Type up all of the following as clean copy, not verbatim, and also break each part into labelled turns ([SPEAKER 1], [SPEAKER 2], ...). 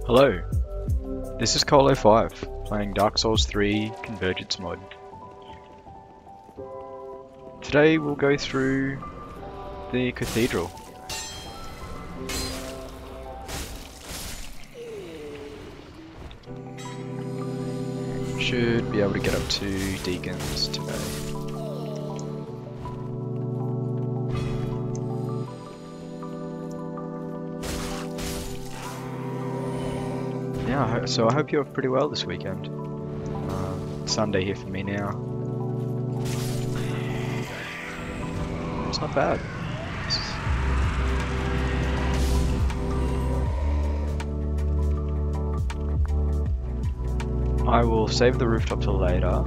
[SPEAKER 1] Hello, this is Koal05, playing Dark Souls 3 Convergence Mod. Today we'll go through the cathedral. Should be able to get up to Deacons today. Yeah, so I hope you're pretty well this weekend. Sunday here for me now. It's not bad. I will save the rooftop till later.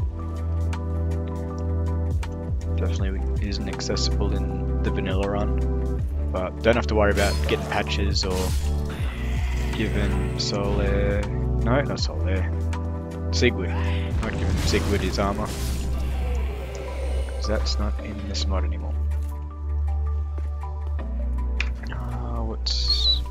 [SPEAKER 1] Definitely isn't accessible in the vanilla run, but don't have to worry about getting patches or giving Solaire. No, not Solaire. Sigwood. Not giving Sigwood his armor, because that's not in this mod anymore. What's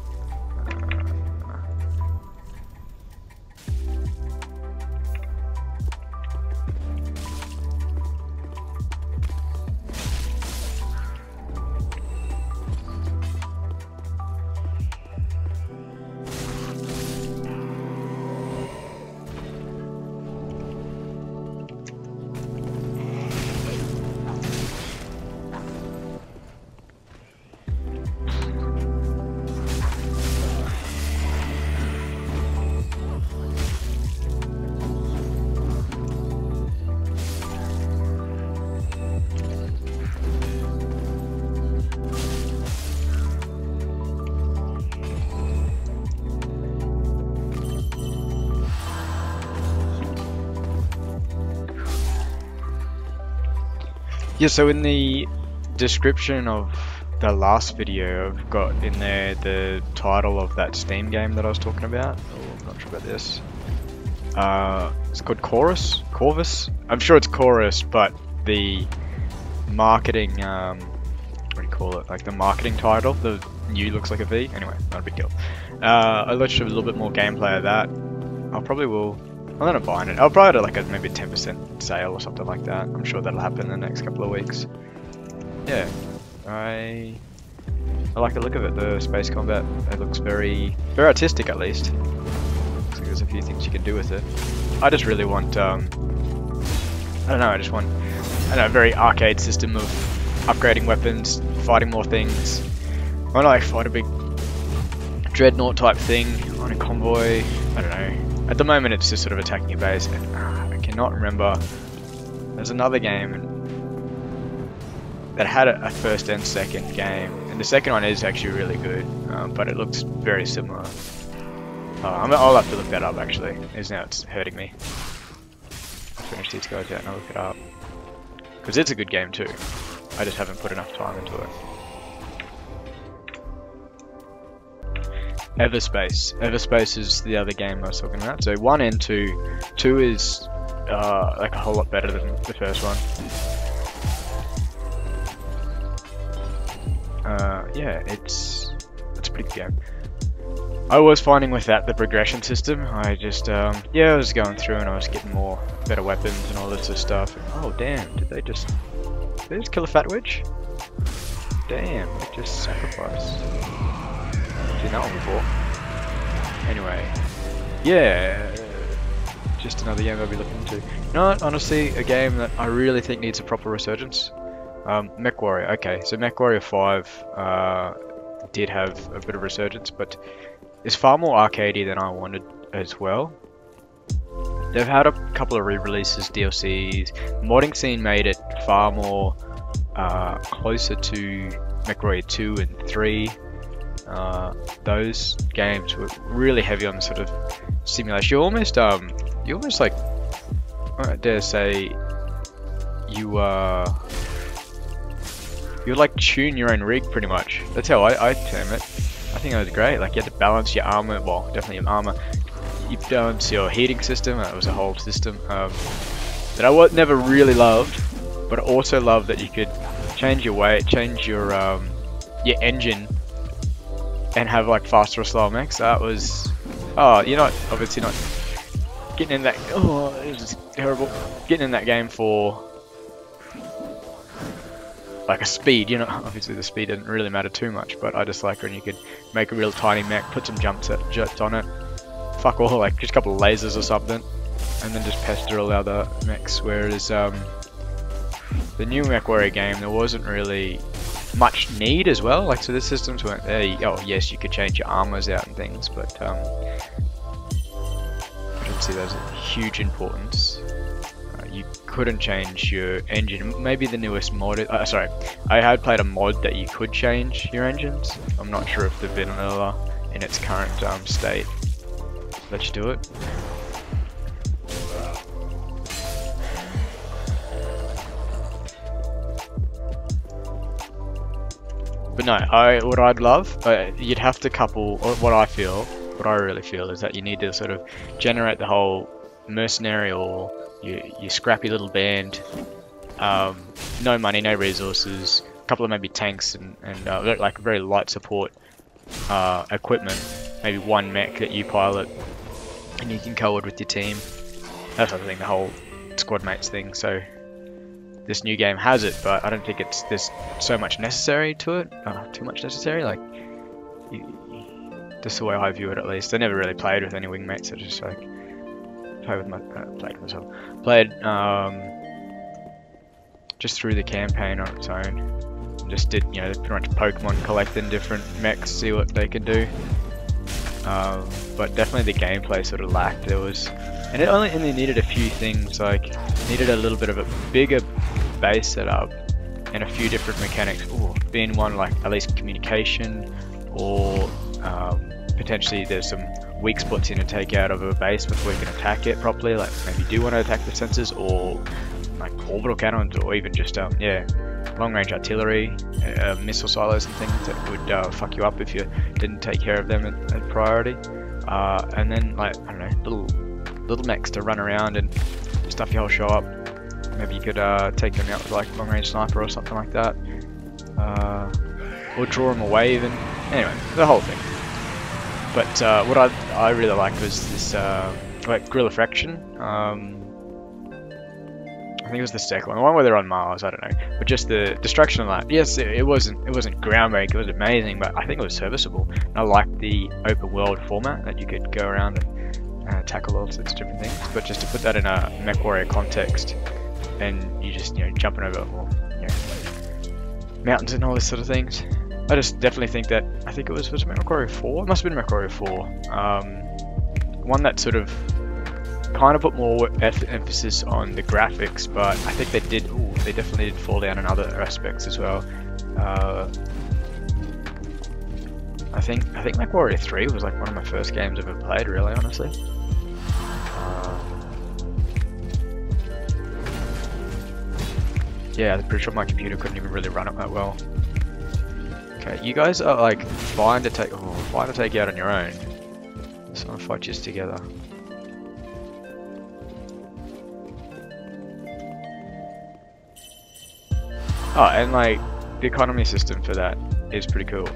[SPEAKER 1] yeah, so in the description of the last video, I've got in there the title of that Steam game that I was talking about. Oh, I'm not sure about this. It's called Corvus? I'm sure it's Chorus, but the marketing, what do you call it? Like the marketing title, the U looks like a V. Anyway, not a big deal. I let you a little bit more gameplay of that. I probably will. I'm not buying it. I'll probably do like maybe a 10% sale or something like that. I'm sure that'll happen in the next couple of weeks. Yeah, I like the look of it. The space combat, it looks very artistic at least. Looks like there's a few things you can do with it. I just really want, I don't know. I just want, a very arcade system of upgrading weapons, fighting more things. I want to like fight a big dreadnought type thing on a convoy. I don't know. At the moment it's just sort of attacking a base. I cannot remember. There's another game that had a first and second game, and the second one is actually really good, but it looks very similar. I'll have to look that up actually, because now it's hurting me. I'll finish these guys out and I'll look it up. Because it's a good game too. I just haven't put enough time into it. Everspace is the other game I was talking about. So 1 and 2. 2 is like a whole lot better than the first one. Yeah, it's a pretty good game. I was finding with that the progression system. I just yeah, I was going through and I was getting better weapons and all this sort of stuff. And, oh damn! Did they just kill a fat witch? Damn! They just sacrificed. Seen that one before. Anyway, yeah, just another game I'll be looking into. You know what, honestly, a game that I really think needs a proper resurgence. MechWarrior. Okay, so MechWarrior 5 did have a bit of resurgence, but it's far more arcadey than I wanted as well. They've had a couple of re-releases, DLCs. The modding scene made it far more closer to MechWarrior 2 and 3. Those games were really heavy on the sort of simulation. You almost like, I dare say, you like tune your own rig pretty much. That's how I term it. I think it was great. Like you had to balance your armor, well, definitely your armor. You balance your heating system. That was a whole system that I never really loved, but I also loved that you could change your weight, change your engine, and have like faster or slower mechs. That was Oh, you're not obviously not getting in that. Oh, this is terrible. Getting in that game for like a speed. You know, obviously the speed doesn't really matter too much, but I just like when you could make a real tiny mech, put some jets on it, fuck all, like just a couple of lasers or something, and then just pester all the other mechs. Whereas the new MechWarrior game, there wasn't really much need as well. Like, so the systems weren't there. Oh yes, you could change your armors out and things, but I don't see those as huge importance. You couldn't change your engine. Maybe the newest mod. Sorry, I had played a mod that you could change your engines. I'm not sure if the vanilla in its current state lets you do it. But no, what I'd love, you'd have to couple, or what I really feel is that you need to sort of generate the whole mercenary or your scrappy little band, no money, no resources, a couple of maybe tanks and like very light support equipment, maybe one mech that you pilot and you can co-ed with your team. That's sort of thing, the whole squad mates thing. So this new game has it, but I don't think there's so much necessary to it. Too much necessary. Like, just the way I view it, at least. I never really played with any wingmates. I just like played myself. Played just through the campaign on its own. Just did, you know, pretty much Pokemon collecting different mechs, see what they can do. But definitely the gameplay sort of lacked. There was, and it only needed a few things. Like, needed a little bit of a bigger base setup and a few different mechanics. Ooh, being one, like at least communication, or potentially there's some weak spots you need to take out of a base before you can attack it properly. Like, maybe do want to attack the sensors, or like orbital cannons, or even just yeah, long range artillery, missile silos and things that would fuck you up if you didn't take care of them at priority. And then, like, I don't know, little mechs to run around and stuff your whole show up. Maybe you could take them out with like long range sniper or something like that, or draw them away even. Anyway, the whole thing. But what I really liked was this like Guerrilla Fraction. I think it was the second one, the one where they're on Mars. I don't know, but just the destruction of that. Yes, it wasn't groundbreaking. It was amazing, but I think it was serviceable. And I liked the open world format that you could go around and tackle all sorts of different things. But just to put that in a MechWarrior context, and you just, you know, jumping over, you know, mountains and all this sort of things. I just definitely think that, I think it was MechWarrior 4? It must have been MechWarrior 4. One that sort of kind of put more emphasis on the graphics, but I think they definitely did fall down in other aspects as well. I think MechWarrior 3 was like one of my first games I've ever played, really, honestly. Yeah, I'm pretty sure my computer couldn't even really run it that well. Okay, you guys are like fine to take you out on your own. Just want to fight you together. Oh, and like the economy system for that is pretty cool.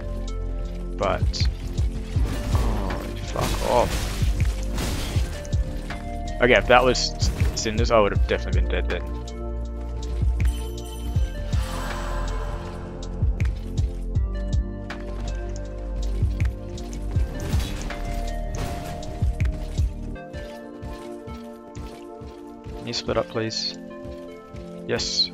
[SPEAKER 1] But oh, fuck off. Okay, if that was Cinders, I would have definitely been dead then. Can you split up, please? Yes.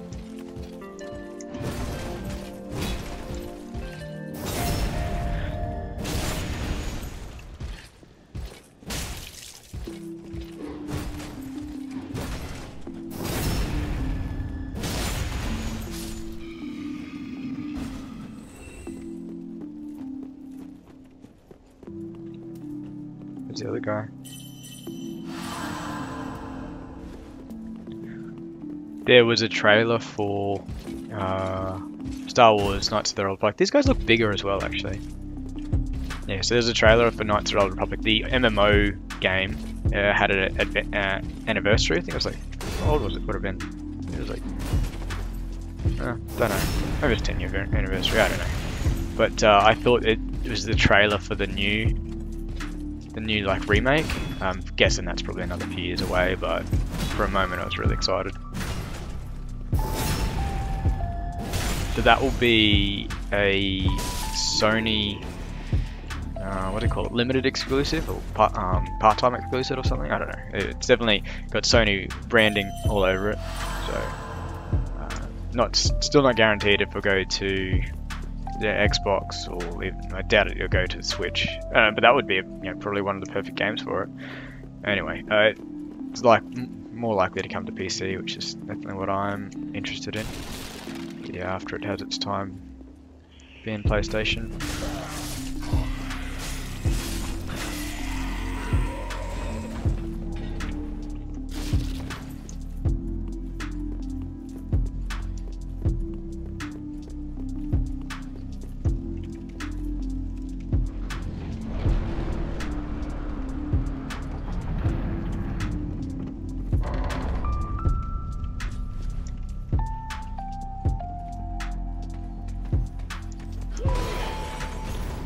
[SPEAKER 1] Where's the other guy? There was a trailer for Star Wars Knights of the Old Republic. These guys look bigger as well, actually. Yeah, so there's a trailer for Knights of the Old Republic. The MMO game had an anniversary. I think it was like, how old was it? Would have been. It was like, don't know. Maybe it's 10-year anniversary. I don't know. But I thought it was the trailer for the new the new like remake. I'm guessing that's probably another few years away, but for a moment I was really excited. So that will be a Sony, what do you call it, limited exclusive or part-time exclusive or something? I don't know. It's definitely got Sony branding all over it. So still not guaranteed if we'll go to the Xbox, or even, I doubt it'll go to the Switch. But that would be probably one of the perfect games for it. Anyway, it's like more likely to come to PC, which is definitely what I'm interested in. Yeah, after it has its time being PlayStation.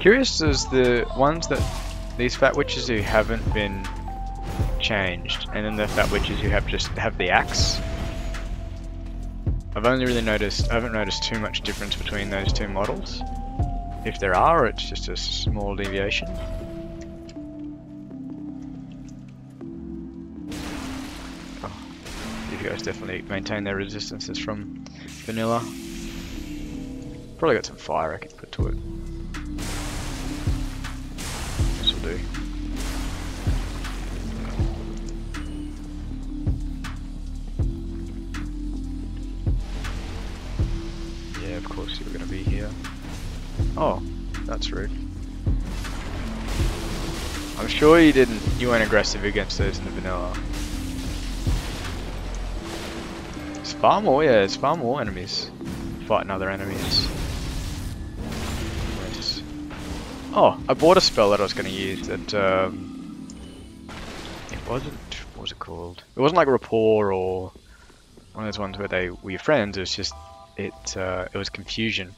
[SPEAKER 1] Curious is the ones that these fat witches who haven't been changed, and then the fat witches who have the axe. I've only really noticed, I haven't noticed too much difference between those two models. If there are, it's just a small deviation. Oh, these guys definitely maintain their resistances from vanilla. Probably got some fire I can put to it. Do. Yeah, of course you're gonna be here. Oh, that's rude. I'm sure you weren't aggressive against those in the vanilla. It's far more, yeah, it's far more enemies fighting other enemies. Oh, I bought a spell that I was going to use that, it wasn't, what was it called? It wasn't like rapport or one of those ones where they were your friends, it was just, it was confusion.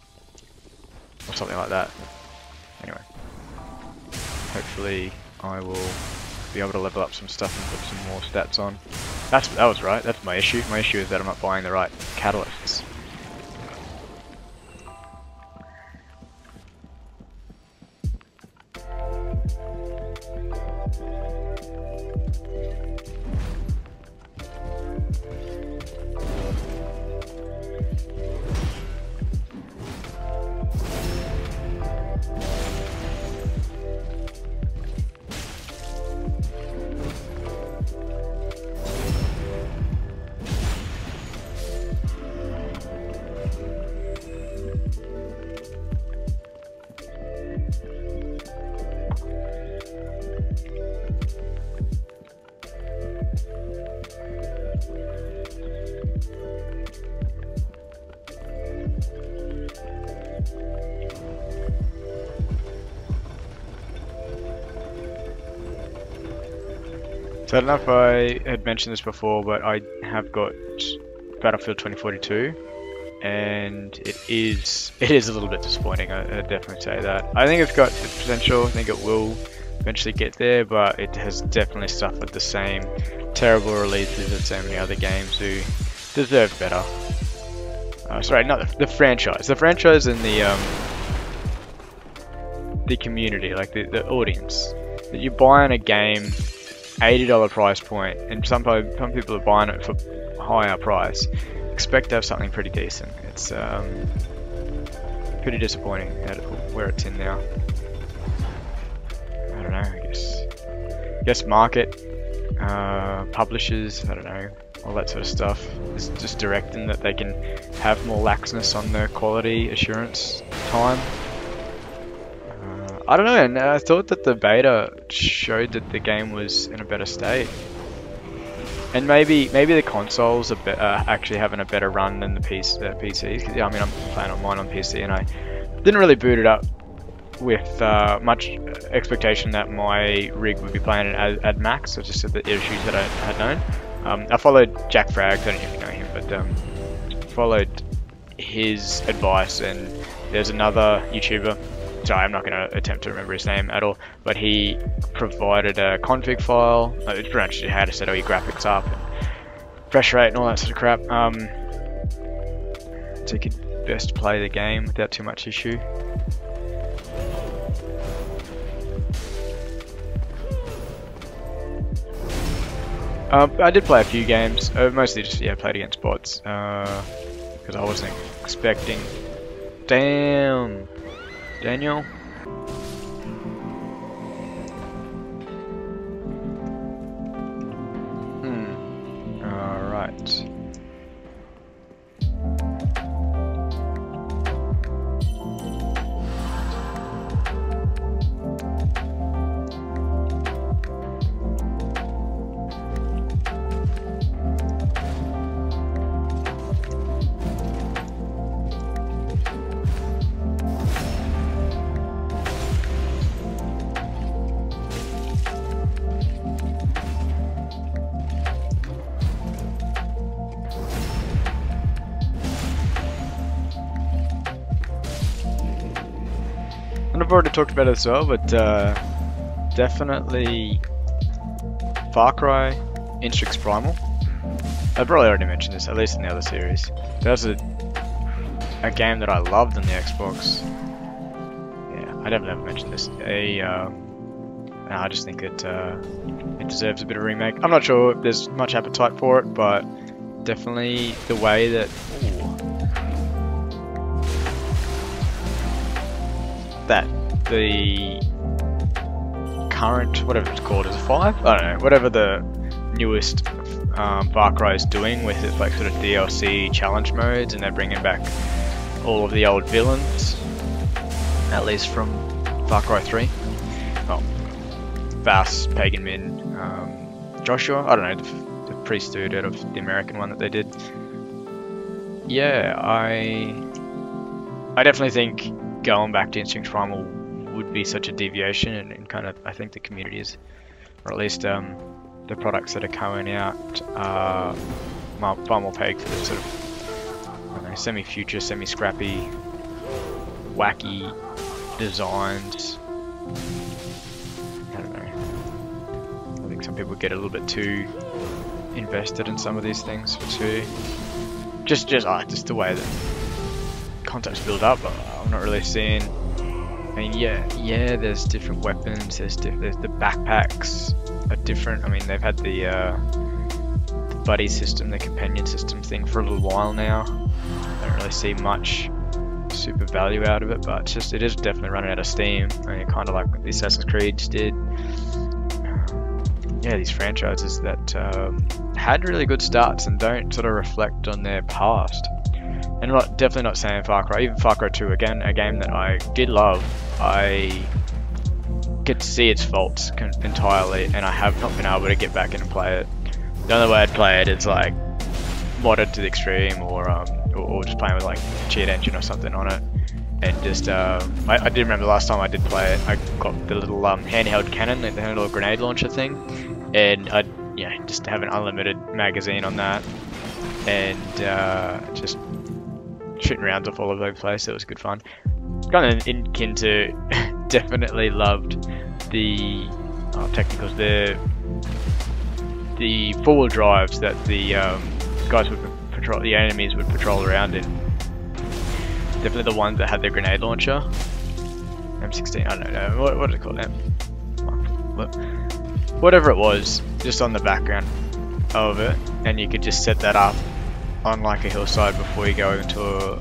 [SPEAKER 1] Or something like that. Anyway. Hopefully I will be able to level up some stuff and put some more stats on. That was right, that's my issue. My issue is that I'm not buying the right catalysts. So I don't know if I had mentioned this before, but I have got Battlefield 2042, and it is a little bit disappointing. I'd definitely say that. I think it's got the potential. I think it will eventually get there, but it has definitely suffered the same terrible releases as so many other games who deserve better. Sorry, not the franchise. The franchise and the community, like the audience. That you're buying a game, $80 price point, and some people are buying it for higher price. Expect to have something pretty decent. It's pretty disappointing where it's in now. I don't know. I guess market, publishers. I don't know, all that sort of stuff. It's just directing that they can have more laxness on their quality assurance time. I don't know, and I thought that the beta showed that the game was in a better state. And maybe the consoles are actually having a better run than the PCs. Cause, yeah, I mean, I'm playing on mine on PC, and I didn't really boot it up with much expectation that my rig would be playing it at max. So just the issues that I had known. I followed Jack Frags, I don't know if you know him, but followed his advice. And there's another YouTuber sorry, I'm not going to attempt to remember his name at all, but he provided a config file. It's pretty much how to set all your graphics up, and refresh rate and all that sort of crap. So you could best play the game without too much issue. I did play a few games, mostly just played against bots, because I wasn't expecting. Damn, Daniel. All right. And I've already talked about it as well, but definitely Far Cry Instrix Primal. I've probably already mentioned this, at least in the other series. That was a game that I loved on the Xbox. Yeah, I definitely haven't mentioned this. I just think it deserves a bit of a remake. I'm not sure if there's much appetite for it, but definitely the way that... that the current, whatever it's called, is a 5? I don't know, whatever the newest Far Cry is doing with its like sort of DLC challenge modes, and they're bringing back all of the old villains, at least from Far Cry 3. Well, Vass, Pagan Min, Joshua, I don't know, the priest dude out of the American one that they did. Yeah, I definitely think going back to Instrix Primal would be such a deviation, and kind of, I think the community is, or at least the products that are coming out are far more pegged for the sort of, I don't know, semi-future, semi-scrappy, wacky designs. I don't know. I think some people get a little bit too invested in some of these things too. Just the way that concepts build up. I'm not really seeing. I mean, yeah, there's different weapons. There's the backpacks are different. I mean, they've had the buddy system, the companion system thing for a little while now. I don't really see much super value out of it, but it is definitely running out of steam. I mean, kind of like what the Assassin's Creed did. Yeah, these franchises that had really good starts and don't sort of reflect on their past. And definitely not saying Far Cry, even Far Cry 2, again, a game that I did love. I get to see its faults entirely, and I have not been able to get back in and play it. The only way I'd play it is like modded to the extreme, or just playing with like a cheat engine or something on it. And just, I did remember the last time I did play it, I got the little handheld cannon, the little grenade launcher thing, and I just have an unlimited magazine on that, and just shooting rounds off all over the place. It was good fun. Kind of akin to definitely loved the technicals, the 4-wheel drives that the guys would patrol, the enemies would patrol around in. Definitely the ones that had the grenade launcher. M16, I don't know, what is it called? Whatever it was, just on the background of it, and you could just set that up on like a hillside before you go into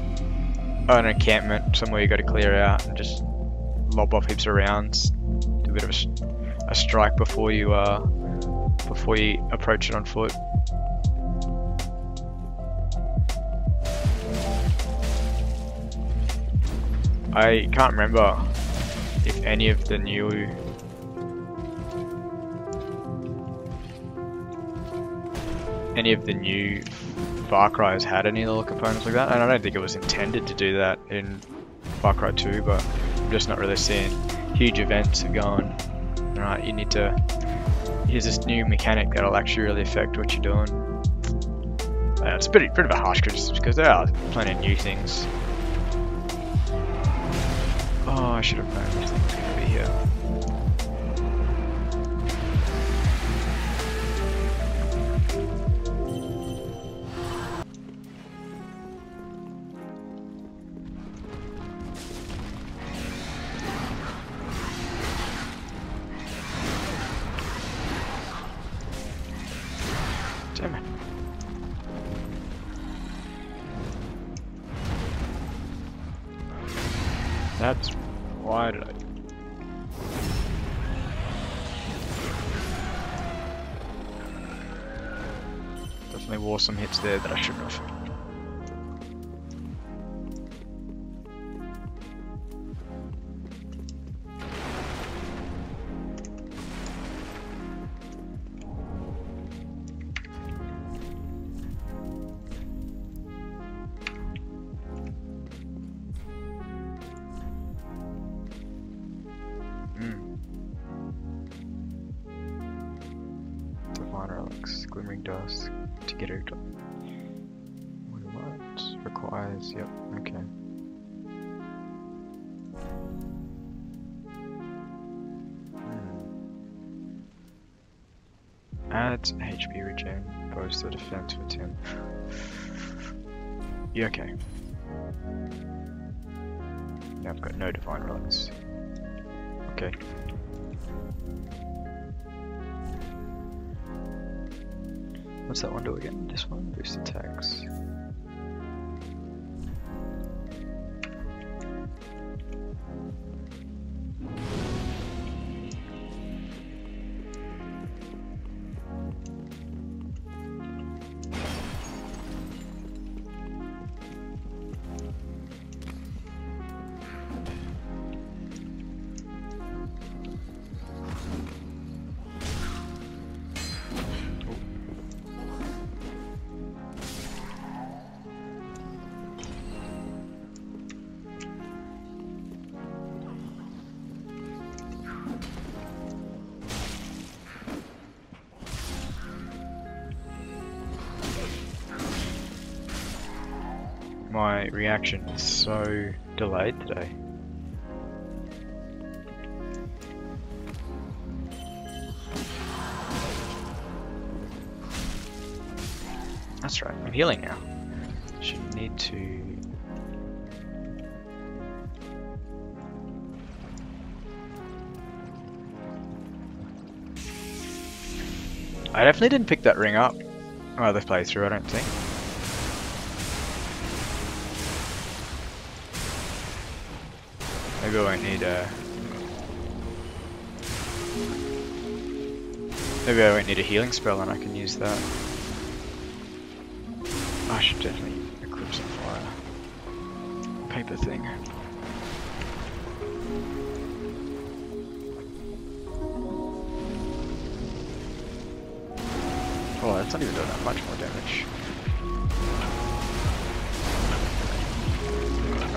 [SPEAKER 1] an encampment somewhere you got to clear out, and just lob off heaps of rounds, do a bit of a strike before you approach it on foot. I can't remember if any of the new Far Cry's had any little components like that, and I don't think it was intended to do that in Far Cry 2, but I'm just not really seeing huge events going, alright, you need to, here's this new mechanic that'll actually really affect what you're doing. It's a bit of a harsh criticism, because there are plenty of new things. Oh, Oh, I should have known this thing was going to be here. Damn it. That's... why did I... Definitely wore some hits there that I shouldn't have. Divine relics, glimmering dust to get out. What requires? Yep. Okay. Adds HP regen, boosts the defense for 10. Yeah, okay. Now I've got no divine relics. Okay. What's that one do again? This one? Boost attacks. My reaction is so delayed today. That's right, I'm healing now. Shouldn't need to... I definitely didn't pick that ring up. Oh, the playthrough, I don't think. Maybe I won't need a... Maybe I won't need a healing spell and I can use that. I should definitely equip some fire. Paper thing. Oh, that's not even doing that much more damage.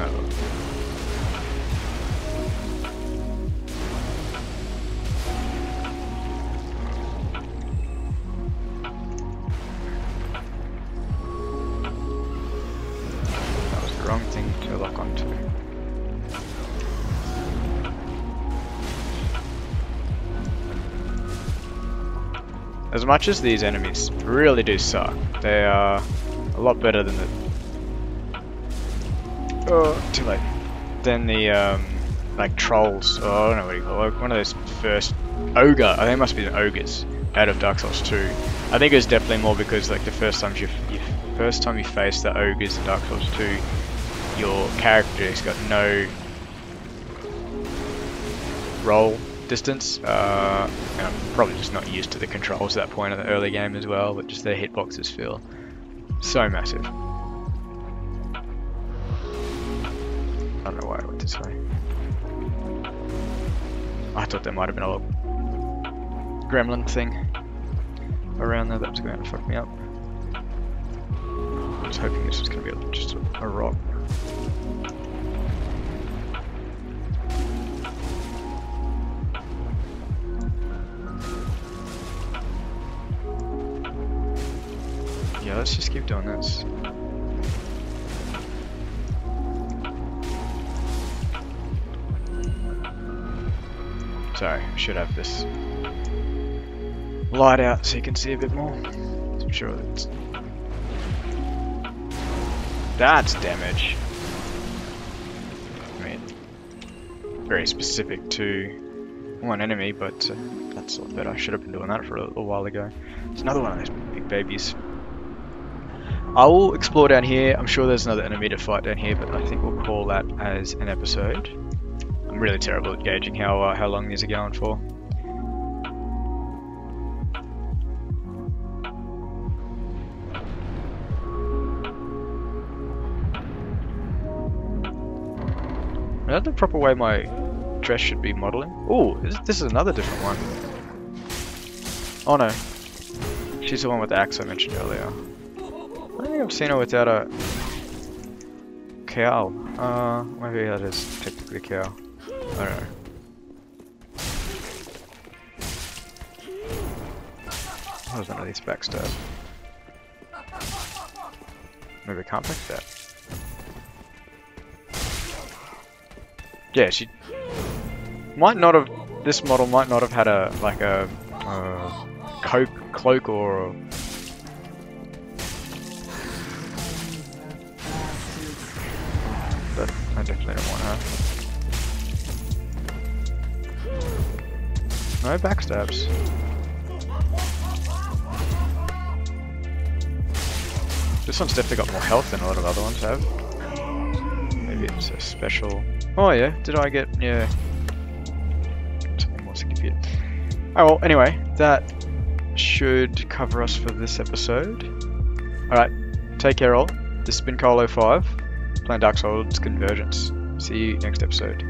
[SPEAKER 1] Oh. Wrong thing to lock onto. As much as these enemies really do suck, they are a lot better than the... Oh, too late. Than the, like trolls, oh, I don't know what you call it, like one of those first... Ogre, I think it must be the ogres out of Dark Souls 2. I think it was definitely more because like the first time you face the ogres in Dark Souls 2, your character has got no roll distance, and I'm probably just not used to the controls at that point in the early game as well, but just their hitboxes feel so massive. I don't know why I went this way. I thought there might have been a little gremlin thing around there that was going to fuck me up. I was hoping this was going to be just a rock. Yeah, let's just keep doing this. Sorry, I should have this light out so you can see a bit more. I'm sure that's damage. I mean, very specific to one enemy, but that's a lot better. I should have been doing that for a little while ago. It's another one of those big babies. I will explore down here. I'm sure there's another enemy to fight down here, but I think we'll call that as an episode. I'm really terrible at gauging how long these are going for. Is that the proper way my dress should be modeling? Oh, this is another different one. Oh no, she's the one with the axe I mentioned earlier. I don't think I've seen her without a cow. Maybe that is technically a cow. I don't know. How does none of these backstab? Maybe I can't backstab. Yeah, she might not have. This model might not have had a cloak or. But I definitely don't want her. No backstabs. This one's definitely got more health than a lot of other ones have. Maybe it's a special. Oh yeah, did I get, yeah, something more significant. Oh well, anyway, that should cover us for this episode. Alright, take care all. This has been Koal05, playing Dark Souls Convergence. See you next episode.